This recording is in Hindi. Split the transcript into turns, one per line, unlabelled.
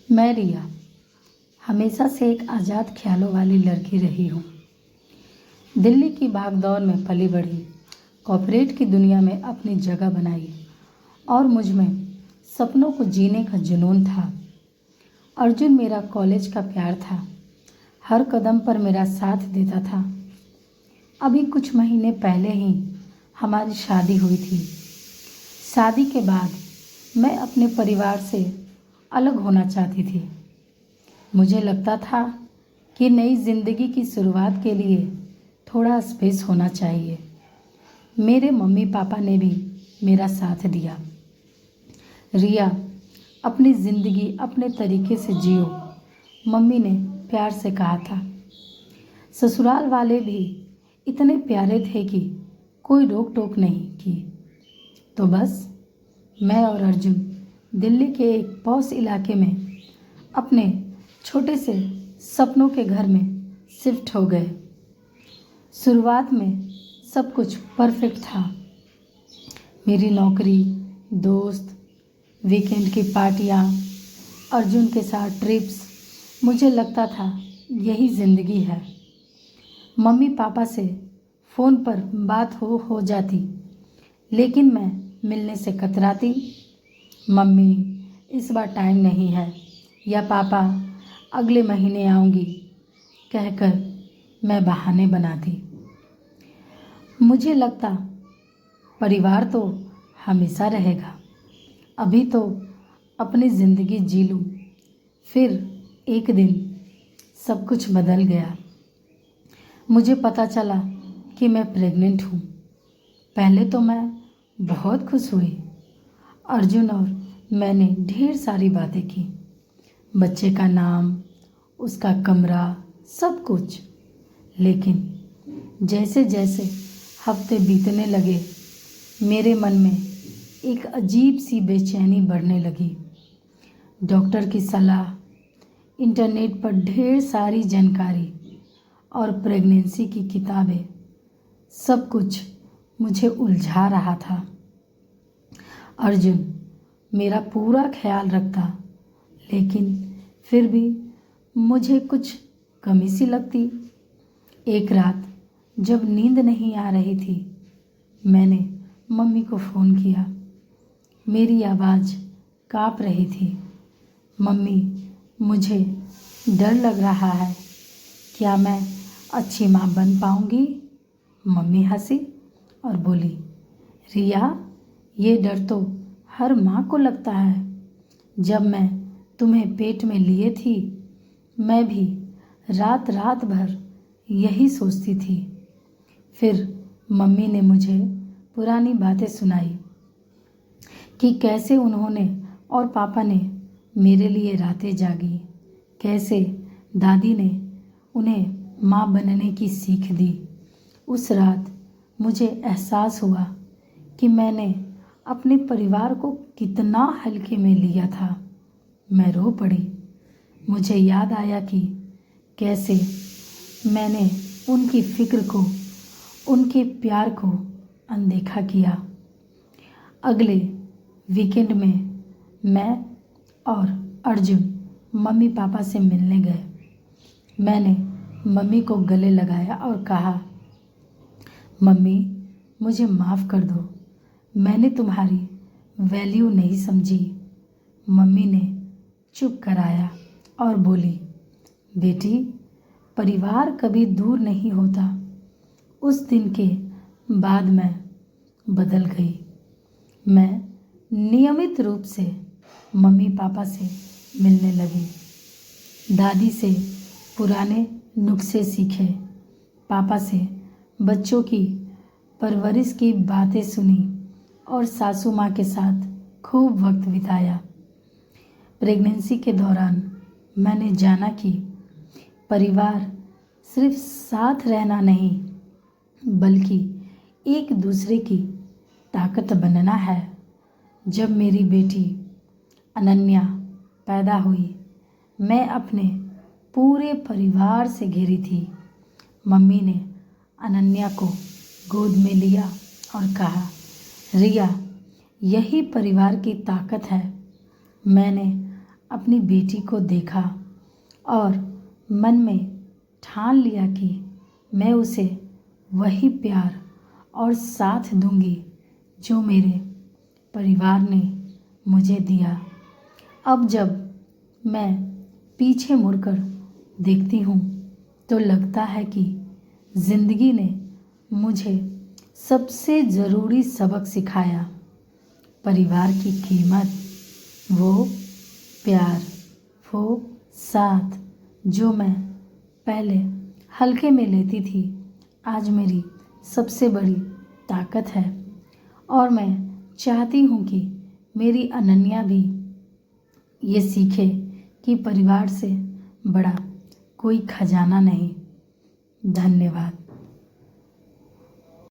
मैं रिया हमेशा से एक आज़ाद ख्यालों वाली लड़की रही हूँ। दिल्ली की भागदौड़ में पली बढ़ी, कॉर्पोरेट की दुनिया में अपनी जगह बनाई और मुझ में सपनों को जीने का जुनून था। अर्जुन मेरा कॉलेज का प्यार था, हर कदम पर मेरा साथ देता था। अभी कुछ महीने पहले ही हमारी शादी हुई थी। शादी के बाद मैं अपने परिवार से अलग होना चाहती थी। मुझे लगता था कि नई ज़िंदगी की शुरुआत के लिए थोड़ा स्पेस होना चाहिए। मेरे मम्मी पापा ने भी मेरा साथ दिया। रिया, अपनी ज़िंदगी अपने तरीके से जियो, मम्मी ने प्यार से कहा था। ससुराल वाले भी इतने प्यारे थे कि कोई रोक टोक नहीं की। तो बस मैं और अर्जुन दिल्ली के एक पॉश इलाके में अपने छोटे से सपनों के घर में शिफ्ट हो गए। शुरुआत में सब कुछ परफेक्ट था। मेरी नौकरी, दोस्त, वीकेंड की पार्टियाँ, अर्जुन के साथ ट्रिप्स, मुझे लगता था यही ज़िंदगी है। मम्मी पापा से फ़ोन पर बात हो जाती, लेकिन मैं मिलने से कतराती। मम्मी, इस बार टाइम नहीं है, या पापा, अगले महीने आऊँगी कहकर मैं बहाने बनाती। मुझे लगता परिवार तो हमेशा रहेगा, अभी तो अपनी ज़िंदगी जी लूँ। फिर एक दिन सब कुछ बदल गया। मुझे पता चला कि मैं प्रेग्नेंट हूँ। पहले तो मैं बहुत खुश हुई। अर्जुन और मैंने ढेर सारी बातें की, बच्चे का नाम, उसका कमरा, सब कुछ। लेकिन जैसे जैसे हफ्ते बीतने लगे, मेरे मन में एक अजीब सी बेचैनी बढ़ने लगी। डॉक्टर की सलाह, इंटरनेट पर ढेर सारी जानकारी और प्रेगनेंसी की किताबें, सब कुछ मुझे उलझा रहा था। अर्जुन मेरा पूरा ख्याल रखता, लेकिन फिर भी मुझे कुछ कमी सी लगती। एक रात जब नींद नहीं आ रही थी, मैंने मम्मी को फ़ोन किया। मेरी आवाज़ काँप रही थी। मम्मी, मुझे डर लग रहा है, क्या मैं अच्छी माँ बन पाऊँगी? मम्मी हंसी और बोली, रिया, ये डर तो हर माँ को लगता है। जब मैं तुम्हें पेट में लिए थी, मैं भी रात रात भर यही सोचती थी। फिर मम्मी ने मुझे पुरानी बातें सुनाई कि कैसे उन्होंने और पापा ने मेरे लिए रातें जागी, कैसे दादी ने उन्हें माँ बनने की सीख दी। उस रात मुझे एहसास हुआ कि मैंने अपने परिवार को कितना हल्के में लिया था। मैं रो पड़ी। मुझे याद आया कि कैसे मैंने उनकी फिक्र को, उनके प्यार को अनदेखा किया। अगले वीकेंड में मैं और अर्जुन मम्मी पापा से मिलने गए। मैंने मम्मी को गले लगाया और कहा, मम्मी, मुझे माफ़ कर दो, मैंने तुम्हारी वैल्यू नहीं समझी। मम्मी ने चुप कराया और बोली, बेटी, परिवार कभी दूर नहीं होता। उस दिन के बाद मैं बदल गई। मैं नियमित रूप से मम्मी पापा से मिलने लगी, दादी से पुराने नुस्खे सीखे, पापा से बच्चों की परवरिश की बातें सुनी और सासू माँ के साथ खूब वक्त बिताया। प्रेगनेंसी के दौरान मैंने जाना कि परिवार सिर्फ साथ रहना नहीं, बल्कि एक दूसरे की ताकत बनना है। जब मेरी बेटी अनन्या पैदा हुई, मैं अपने पूरे परिवार से घिरी थी। मम्मी ने अनन्या को गोद में लिया और कहा, रिया, यही परिवार की ताकत है। मैंने अपनी बेटी को देखा और मन में ठान लिया कि मैं उसे वही प्यार और साथ दूंगी जो मेरे परिवार ने मुझे दिया। अब जब मैं पीछे मुड़कर देखती हूँ तो लगता है कि ज़िंदगी ने मुझे सबसे ज़रूरी सबक सिखाया। परिवार की कीमत, वो प्यार, वो साथ जो मैं पहले हल्के में लेती थी, आज मेरी सबसे बड़ी ताकत है। और मैं चाहती हूँ कि मेरी अनन्या भी ये सीखे कि परिवार से बड़ा कोई खजाना नहीं। धन्यवाद।